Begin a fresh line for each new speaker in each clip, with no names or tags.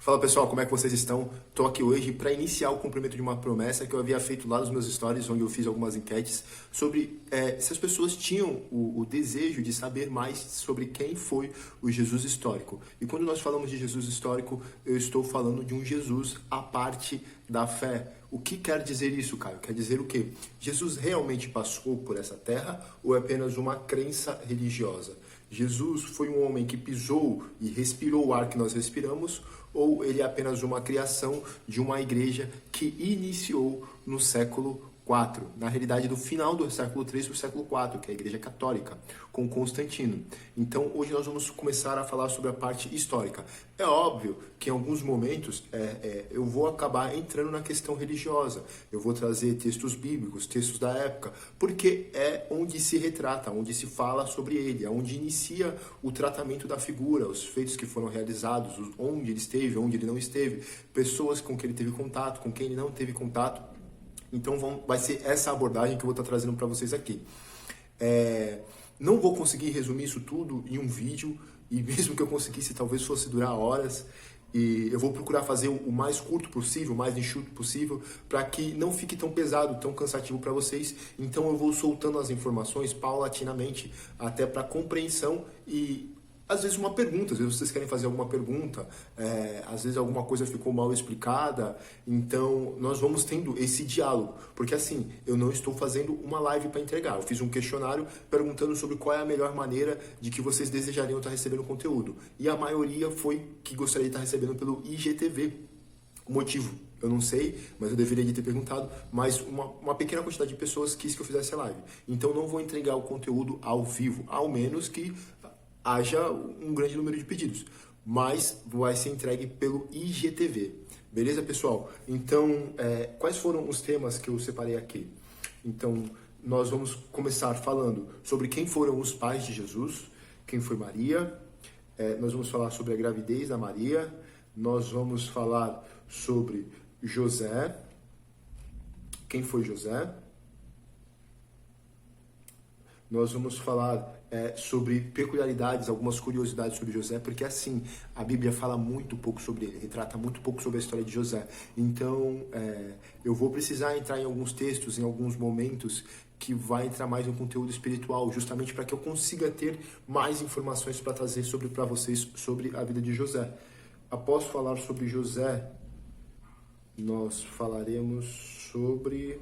Fala pessoal, como é que vocês estão? Estou aqui hoje para iniciar o cumprimento de uma promessa que eu havia feito lá nos meus stories, onde eu fiz algumas enquetes sobre se as pessoas tinham o desejo de saber mais sobre quem foi o Jesus histórico. E quando nós falamos de Jesus histórico, eu estou falando de um Jesus à parte da fé. O que quer dizer isso, Caio? Quer dizer o quê? Jesus realmente passou por essa terra ou é apenas uma crença religiosa? Jesus foi um homem que pisou e respirou o ar que nós respiramos, ou ele é apenas uma criação de uma igreja que iniciou no século IV, na realidade do final do século III para o século IV, que é a Igreja Católica, com Constantino. Então hoje nós vamos começar a falar sobre a parte histórica. É óbvio que em alguns momentos eu vou acabar entrando na questão religiosa, eu vou trazer textos bíblicos, textos da época, porque é onde se retrata, onde se fala sobre ele, é onde inicia o tratamento da figura, os feitos que foram realizados, onde ele esteve, onde ele não esteve, pessoas com quem ele teve contato, com quem ele não teve contato. Então vai ser essa abordagem que eu vou estar trazendo para vocês aqui. Não vou conseguir resumir isso tudo em um vídeo, e mesmo que eu conseguisse, talvez fosse durar horas. E eu vou procurar fazer o mais curto possível, o mais enxuto possível, para que não fique tão pesado, tão cansativo para vocês. Então eu vou soltando as informações paulatinamente, até para compreensão e às vezes uma pergunta, às vezes vocês querem fazer alguma pergunta, às vezes alguma coisa ficou mal explicada, então nós vamos tendo esse diálogo, porque assim, eu não estou fazendo uma live para entregar, eu fiz um questionário perguntando sobre qual é a melhor maneira de que vocês desejariam estar recebendo conteúdo, e a maioria foi que gostaria de estar recebendo pelo IGTV. O motivo, eu não sei, mas eu deveria ter perguntado, mas uma pequena quantidade de pessoas quis que eu fizesse a live, então não vou entregar o conteúdo ao vivo, ao menos que haja um grande número de pedidos, mas vai ser entregue pelo IGTV. Beleza, pessoal? Então, quais foram os temas que eu separei aqui? Então, nós vamos começar falando sobre quem foram os pais de Jesus, quem foi Maria, nós vamos falar sobre a gravidez da Maria, nós vamos falar sobre José, quem foi José, nós vamos falar sobre peculiaridades, algumas curiosidades sobre José, porque assim, a Bíblia fala muito pouco sobre ele, retrata muito pouco sobre a história de José. Então, eu vou precisar entrar em alguns textos, em alguns momentos, que vai entrar mais no conteúdo espiritual, justamente para que eu consiga ter mais informações para trazer para vocês sobre a vida de José. Após falar sobre José, nós falaremos sobre...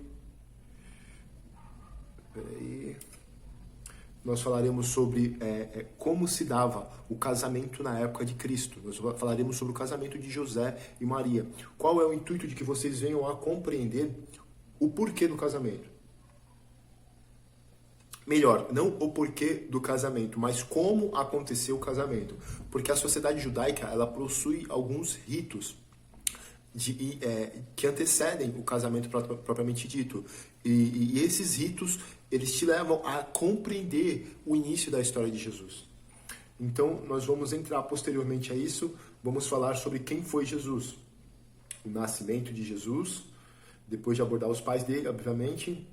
Nós falaremos sobre como se dava o casamento na época de Cristo. Nós falaremos sobre o casamento de José e Maria. Qual é o intuito de que vocês venham a compreender o porquê do casamento? Melhor, não o porquê do casamento, mas como aconteceu o casamento. Porque a sociedade judaica, ela possui alguns ritos que antecedem o casamento propriamente dito. E esses ritos, eles te levam a compreender o início da história de Jesus. Então, nós vamos entrar posteriormente a isso, vamos falar sobre quem foi Jesus. O nascimento de Jesus, depois de abordar os pais dele, obviamente.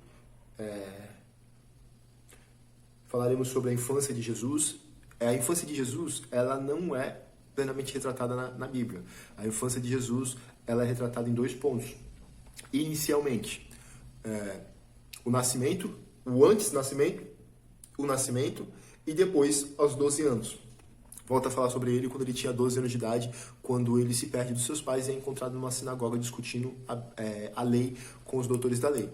Falaremos sobre a infância de Jesus. A infância de Jesus, ela não é plenamente retratada na Bíblia. A infância de Jesus, ela é retratada em 2 pontos. Inicialmente, o nascimento, o antes do nascimento, o nascimento, e depois aos 12 anos. Volta a falar sobre ele quando ele tinha 12 anos de idade, quando ele se perde dos seus pais e é encontrado numa sinagoga discutindo a lei com os doutores da lei.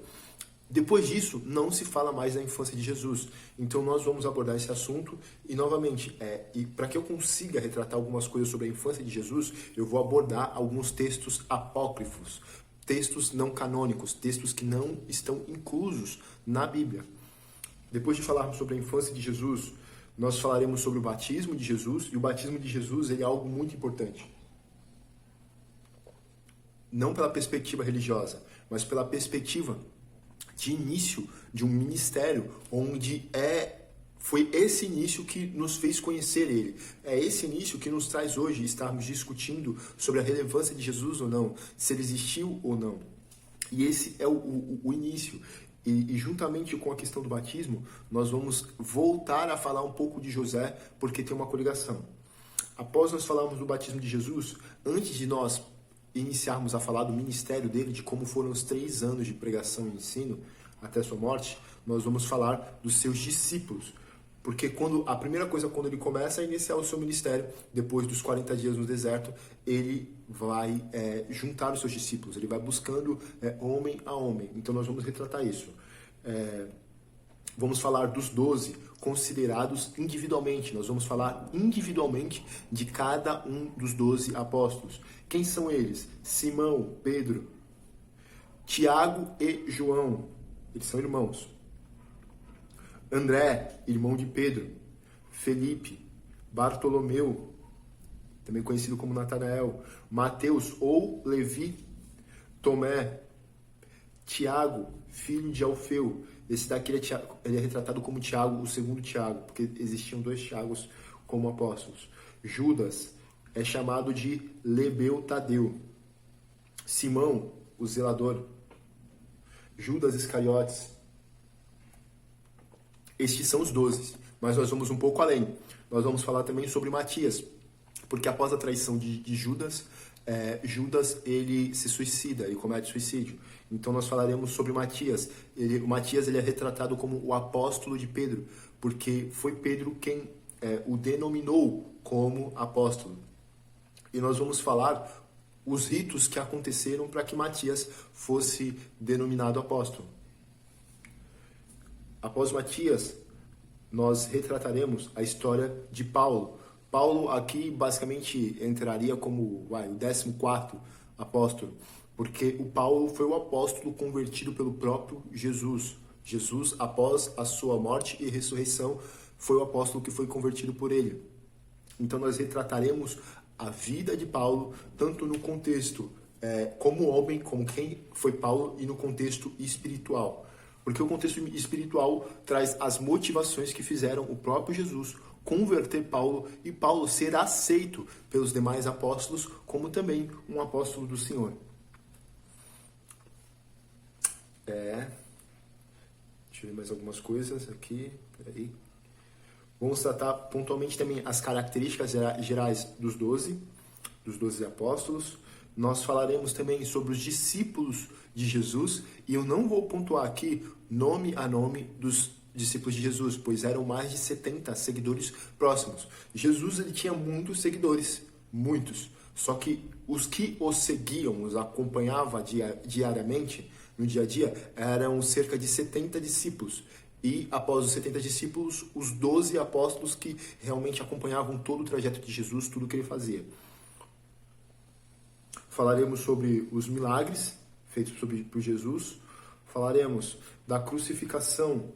Depois disso, não se fala mais da infância de Jesus. Então nós vamos abordar esse assunto e novamente, e para que eu consiga retratar algumas coisas sobre a infância de Jesus, eu vou abordar alguns textos apócrifos, textos não canônicos, textos que não estão inclusos na Bíblia. Depois de falarmos sobre a infância de Jesus, nós falaremos sobre o batismo de Jesus, e o batismo de Jesus ele é algo muito importante. Não pela perspectiva religiosa, mas pela perspectiva de início de um ministério, onde foi esse início que nos fez conhecer ele. É esse início que nos traz hoje estarmos discutindo sobre a relevância de Jesus ou não, se ele existiu ou não. E esse é o início. E juntamente com a questão do batismo, nós vamos voltar a falar um pouco de José, porque tem uma coligação. Após nós falarmos do batismo de Jesus, antes de nós iniciarmos a falar do ministério dele, de como foram os 3 anos de pregação e ensino até sua morte, nós vamos falar dos seus discípulos. Porque a primeira coisa quando ele começa a iniciar o seu ministério, depois dos 40 dias no deserto, ele vai juntar os seus discípulos, ele vai buscando homem a homem. Então nós vamos retratar isso. Vamos falar dos 12 considerados individualmente. Nós vamos falar individualmente de cada um dos 12 apóstolos. Quem são eles? Simão, Pedro, Tiago e João. Eles são irmãos. André, irmão de Pedro. Felipe, Bartolomeu, também conhecido como Natanael. Mateus ou Levi. Tomé, Tiago, filho de Alfeu. Esse daqui ele é retratado como Tiago, o segundo Tiago, porque existiam 2 Tiagos como apóstolos. Judas é chamado de Lebeu Tadeu. Simão, o zelador. Judas Iscariotes. Estes são os 12, mas nós vamos um pouco além. Nós vamos falar também sobre Matias, porque após a traição de Judas, Judas ele se suicida, ele comete suicídio. Então nós falaremos sobre Matias. O Matias ele é retratado como o apóstolo de Pedro, porque foi Pedro quem o denominou como apóstolo. E nós vamos falar os ritos que aconteceram para que Matias fosse denominado apóstolo. Após Matias, nós retrataremos a história de Paulo. Paulo aqui basicamente entraria como o 14º apóstolo, porque o Paulo foi o apóstolo convertido pelo próprio Jesus. Jesus, após a sua morte e ressurreição, foi o apóstolo que foi convertido por ele. Então nós retrataremos a vida de Paulo, tanto no contexto como homem, como quem foi Paulo, e no contexto espiritual. Porque o contexto espiritual traz as motivações que fizeram o próprio Jesus converter Paulo e Paulo ser aceito pelos demais apóstolos como também um apóstolo do Senhor. Deixa eu ver mais algumas coisas aqui. Peraí. Vamos tratar pontualmente também as características gerais dos 12 apóstolos. Nós falaremos também sobre os discípulos de Jesus, e eu não vou pontuar aqui nome a nome dos discípulos de Jesus, pois eram mais de 70 seguidores próximos. Jesus ele tinha muitos seguidores, muitos. Só que os que o seguiam, os acompanhavam diariamente, no dia a dia, eram cerca de 70 discípulos. E após os 70 discípulos, os 12 apóstolos que realmente acompanhavam todo o trajeto de Jesus, tudo o que ele fazia. Falaremos sobre os milagres feitos por Jesus. Falaremos da crucificação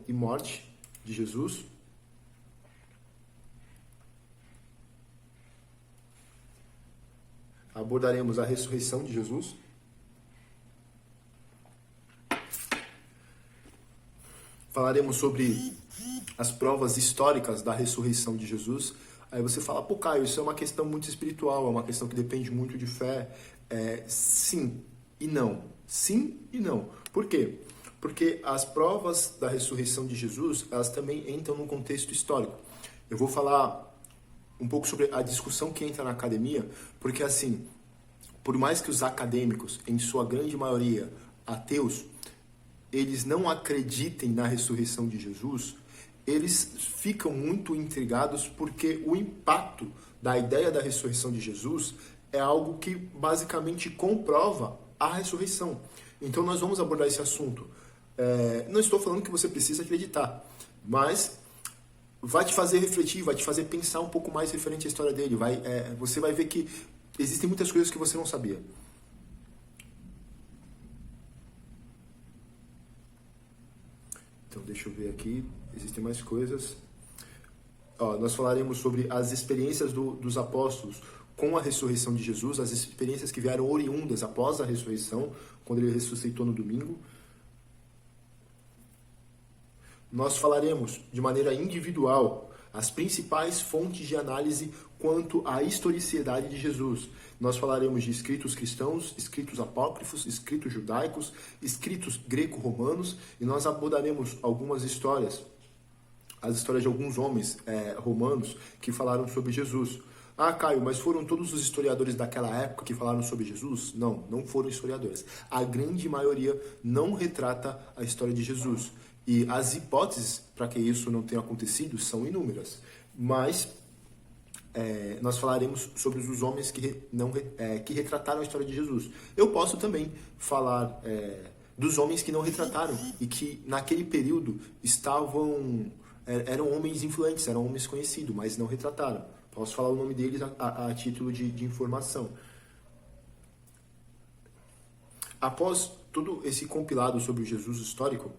e morte de Jesus. Abordaremos a ressurreição de Jesus. Falaremos sobre as provas históricas da ressurreição de Jesus. Aí você fala, pô, Caio, isso é uma questão muito espiritual, é uma questão que depende muito de fé. Sim e não. Sim e não. Por quê? Porque as provas da ressurreição de Jesus, elas também entram num contexto histórico. Eu vou falar um pouco sobre a discussão que entra na academia, porque assim, por mais que os acadêmicos, em sua grande maioria ateus, eles não acreditem na ressurreição de Jesus, eles ficam muito intrigados porque o impacto da ideia da ressurreição de Jesus é algo que basicamente comprova a ressurreição. Então nós vamos abordar esse assunto. Não estou falando que você precisa acreditar, mas vai te fazer refletir, vai te fazer pensar um pouco mais referente à história dele. Você vai ver que existem muitas coisas que você não sabia. Então deixa eu ver aqui, existem mais coisas. Nós falaremos sobre as experiências dos apóstolos com a ressurreição de Jesus, as experiências que vieram oriundas após a ressurreição, quando ele ressuscitou no domingo. Nós falaremos de maneira individual as principais fontes de análise quanto à historicidade de Jesus. Nós falaremos de escritos cristãos, escritos apócrifos, escritos judaicos, escritos greco-romanos, e nós abordaremos algumas histórias as histórias de alguns homens romanos que falaram sobre Jesus. Ah, Caio, mas foram todos os historiadores daquela época que falaram sobre Jesus? Não, não foram historiadores. A grande maioria não retrata a história de Jesus. E as hipóteses para que isso não tenha acontecido são inúmeras. Mas nós falaremos sobre os homens que retrataram a história de Jesus. Eu posso também falar dos homens que não retrataram e que naquele período eram homens influentes, eram homens conhecidos, mas não retrataram. Posso falar o nome deles a título de informação. Após todo esse compilado sobre o Jesus histórico,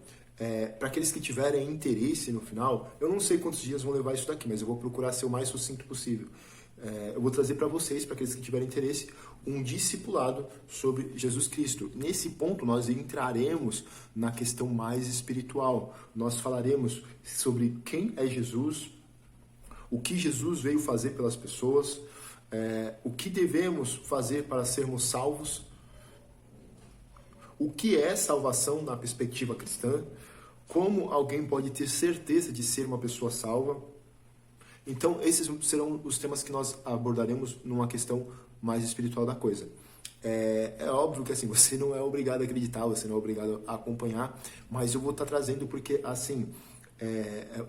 para aqueles que tiverem interesse no final, eu não sei quantos dias vão levar isso daqui, mas eu vou procurar ser o mais sucinto possível. Eu vou trazer para vocês, para aqueles que tiverem interesse, um discipulado sobre Jesus Cristo. Nesse ponto, nós entraremos na questão mais espiritual. Nós falaremos sobre quem é Jesus, o que Jesus veio fazer pelas pessoas, o que devemos fazer para sermos salvos, o que é salvação na perspectiva cristã, como alguém pode ter certeza de ser uma pessoa salva. Então, esses serão os temas que nós abordaremos numa questão mais espiritual da coisa. É óbvio que assim, você não é obrigado a acreditar, você não é obrigado a acompanhar, mas eu vou estar trazendo porque, assim,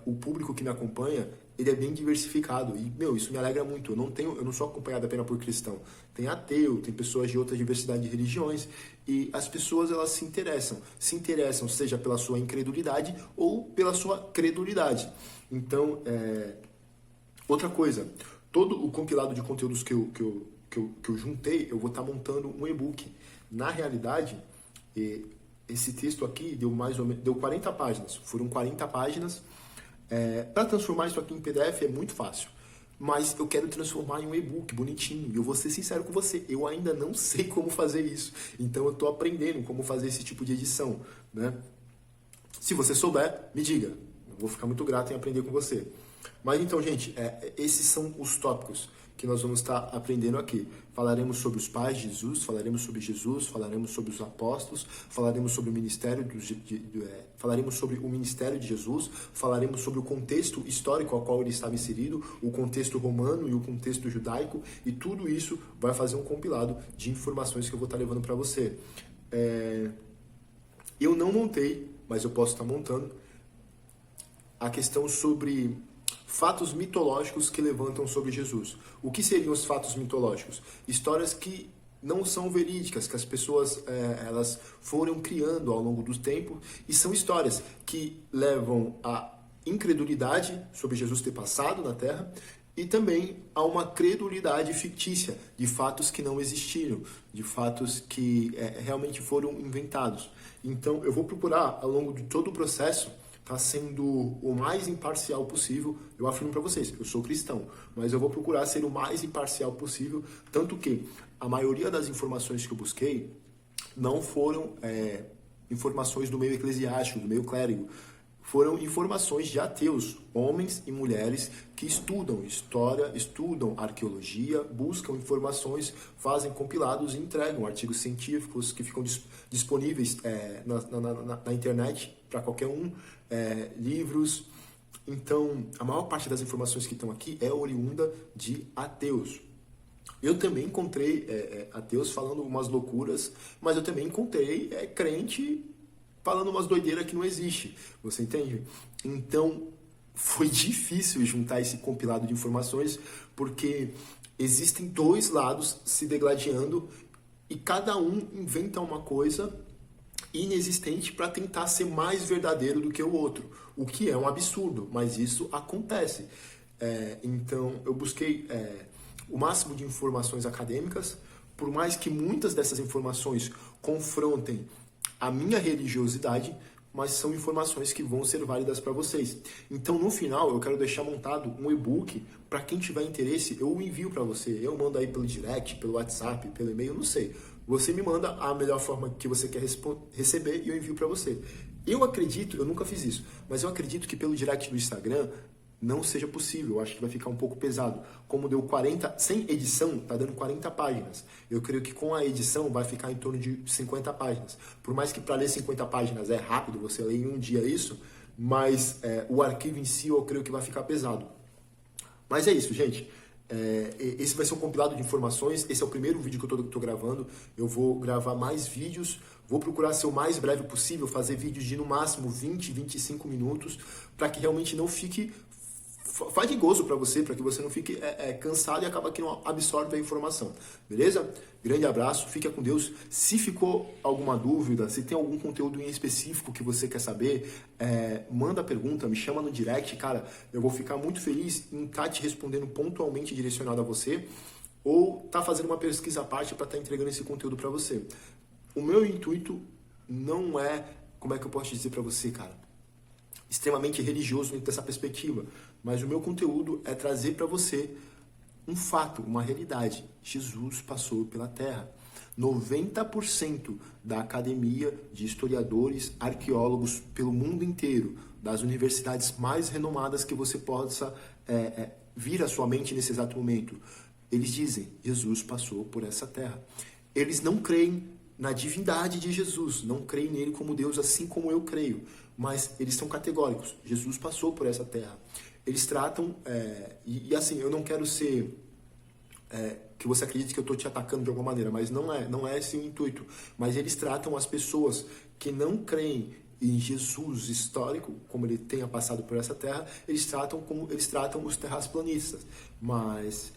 o público que me acompanha, ele é bem diversificado e, isso me alegra muito. Eu não sou acompanhado apenas por cristão. Tem ateu, tem pessoas de outra diversidade de religiões e as pessoas, elas se interessam seja pela sua incredulidade ou pela sua credulidade. Então, outra coisa, todo o compilado de conteúdos que eu juntei, eu vou estar montando um e-book. Na realidade, esse texto aqui deu 40 páginas. Foram 40 páginas. Para transformar isso aqui em PDF é muito fácil. Mas eu quero transformar em um e-book bonitinho. E eu vou ser sincero com você, eu ainda não sei como fazer isso. Então eu estou aprendendo como fazer esse tipo de edição, né? Se você souber, me diga. Eu vou ficar muito grato em aprender com você. Mas então, gente, esses são os tópicos que nós vamos estar aprendendo aqui. Falaremos sobre os pais de Jesus, falaremos sobre Jesus, falaremos sobre os apóstolos, falaremos sobre o ministério falaremos sobre o ministério de Jesus, falaremos sobre o contexto histórico ao qual ele estava inserido, o contexto romano e o contexto judaico, e tudo isso vai fazer um compilado de informações que eu vou estar levando para você. Eu não montei, mas eu posso estar montando a questão sobre fatos mitológicos que levantam sobre Jesus. O que seriam os fatos mitológicos? Histórias que não são verídicas, que as pessoas elas foram criando ao longo do tempo, e são histórias que levam à incredulidade sobre Jesus ter passado na Terra e também a uma credulidade fictícia de fatos que não existiram, de fatos que realmente foram inventados. Então eu vou procurar ao longo de todo o processo está sendo o mais imparcial possível. Eu afirmo para vocês, eu sou cristão, mas eu vou procurar ser o mais imparcial possível, tanto que a maioria das informações que eu busquei não foram informações do meio eclesiástico, do meio clérigo, foram informações de ateus, homens e mulheres que estudam história, estudam arqueologia, buscam informações, fazem compilados e entregam artigos científicos que ficam disponíveis na internet para qualquer um, livros. Então, a maior parte das informações que estão aqui é oriunda de ateus. Eu também encontrei ateus falando umas loucuras, mas eu também encontrei crente falando umas doideiras que não existe, você entende? Então, foi difícil juntar esse compilado de informações, porque existem dois lados se degladiando e cada um inventa uma coisa inexistente para tentar ser mais verdadeiro do que o outro, o que é um absurdo, mas isso acontece. Então, eu busquei o máximo de informações acadêmicas, por mais que muitas dessas informações confrontem a minha religiosidade, mas são informações que vão ser válidas para vocês. Então, no final, eu quero deixar montado um e-book para quem tiver interesse, eu envio para você. Eu mando aí pelo direct, pelo WhatsApp, pelo e-mail, não sei. Você me manda a melhor forma que você quer receber e eu envio para você. Eu acredito, eu nunca fiz isso, mas eu acredito que pelo direct do Instagram não seja possível, eu acho que vai ficar um pouco pesado. Como deu 40, sem edição, tá dando 40 páginas. Eu creio que com a edição vai ficar em torno de 50 páginas. Por mais que para ler 50 páginas é rápido, você lê em um dia isso, mas o arquivo em si eu creio que vai ficar pesado. Mas é isso, gente. Esse vai ser um compilado de informações. Esse é o primeiro vídeo que eu tô gravando. Eu vou gravar mais vídeos. Vou procurar ser o mais breve possível, fazer vídeos de no máximo 20, 25 minutos, para que realmente não fique fadigoso para você, para que você não fique cansado e acaba que não absorve a informação. Beleza? Grande abraço, fica com Deus. Se ficou alguma dúvida, se tem algum conteúdo em específico que você quer saber, manda pergunta, me chama no direct, cara. Eu vou ficar muito feliz em estar te respondendo pontualmente direcionado a você, ou tá fazendo uma pesquisa à parte para estar entregando esse conteúdo para você. O meu intuito não é, como é que eu posso dizer para você, cara, extremamente religioso dentro dessa perspectiva, mas o meu conteúdo é trazer para você um fato, uma realidade. Jesus passou pela Terra. 90% da academia de historiadores, arqueólogos pelo mundo inteiro, das universidades mais renomadas que você possa vir à sua mente nesse exato momento, eles dizem, Jesus passou por essa terra. Eles não creem na divindade de Jesus, não creem nele como Deus, assim como eu creio, mas eles são categóricos. Jesus passou por essa terra. Eles tratam, e assim, eu não quero ser, que você acredite que eu estou te atacando de alguma maneira, mas não é esse o intuito. Mas eles tratam as pessoas que não creem em Jesus histórico, como ele tenha passado por essa terra, eles tratam os terraplanistas. Mas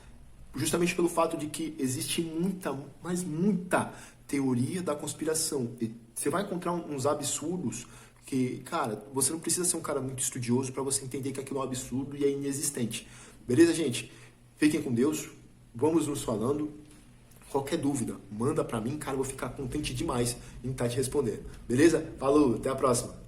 justamente pelo fato de que existe muita teoria da conspiração. E você vai encontrar uns absurdos que, cara, você não precisa ser um cara muito estudioso para você entender que aquilo é um absurdo e é inexistente. Beleza, gente? Fiquem com Deus. Vamos nos falando. Qualquer dúvida, manda pra mim, cara, eu vou ficar contente demais em estar te respondendo. Beleza? Falou, até a próxima.